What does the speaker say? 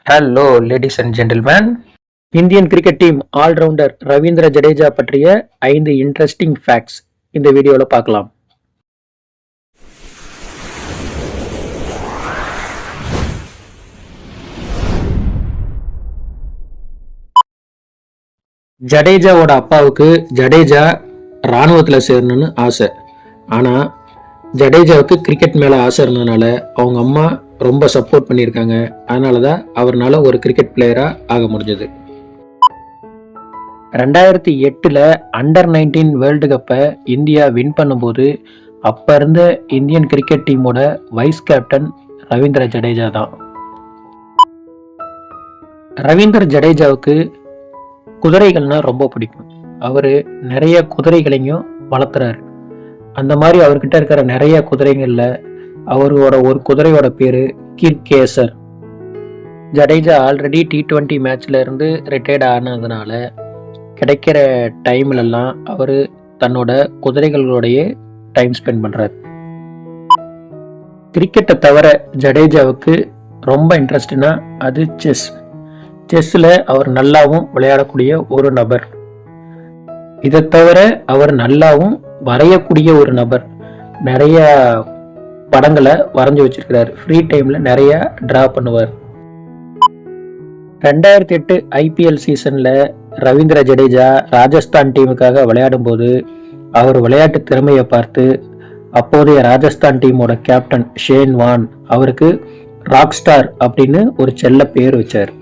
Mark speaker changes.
Speaker 1: Hello ladies and gentlemen. Indian cricket team allrounder Ravindra Jadeja பற்றிய 5 interesting facts இந்த வீடியோவில் பார்க்கலாம். ஜடேஜாவோட அப்பாவுக்கு ஜடேஜா இராணுவத்தில் சேரணும்னு ஆசை. ஆனால் ஜடேஜாவுக்கு கிரிக்கெட் மேலே ஆசை இருந்ததுனால அவங்க அம்மா ரொம்ப சப்போர்ட் பண்ணியிருக்காங்க. அதனால தான் அவரால் ஒரு கிரிக்கெட் பிளேயராக ஆக முடிஞ்சது. 2008 அண்டர் 19 வேர்ல்டு கப்பை இந்தியா வின் பண்ணும்போது அப்போ இருந்த இந்தியன் கிரிக்கெட் டீமோட வைஸ் கேப்டன் ரவீந்திர ஜடேஜா தான். ரவீந்திர ஜடேஜாவுக்கு குதிரைகள்னா ரொம்ப பிடிக்கும். அவர் நிறைய குதிரைகளையும் வளர்த்துறாரு. அந்த மாதிரி அவர்கிட்ட இருக்கிற நிறைய குதிரைகளில் அவரோட ஒரு குதிரையோட பேரு கிர்கேசர். ஜடேஜா ஆல்ரெடி T20 மேட்ச்ல இருந்து ரிட்டையர்ட் ஆனதுனால கிடைக்கிற டைம்லெல்லாம் அவர் தன்னோட குதிரைகளோடைய டைம் ஸ்பெண்ட் பண்றாரு. கிரிக்கெட்டை தவிர ஜடேஜாவுக்கு ரொம்ப இன்ட்ரெஸ்ட்னா அது செஸ்ஸில் அவர் நல்லாவும் விளையாடக்கூடிய ஒரு நபர். இதை தவிர அவர் நல்லாவும் வரையக்கூடிய ஒரு நபர். நிறைய படங்களை வரைஞ்சி வச்சிருக்கிறார். ஃப்ரீ டைம்ல நிறைய டிரா பண்ணுவார். 2008 IPL சீசன்ல ரவீந்திர ஜடேஜா ராஜஸ்தான் டீமுக்காக விளையாடும் போது அவர் விளையாட்டு திறமையை பார்த்து அப்போதைய ராஜஸ்தான் டீமோட கேப்டன் ஷேன் வான் அவருக்கு ராக் ஸ்டார் அப்படின்னு ஒரு செல்ல பேர் வச்சார்.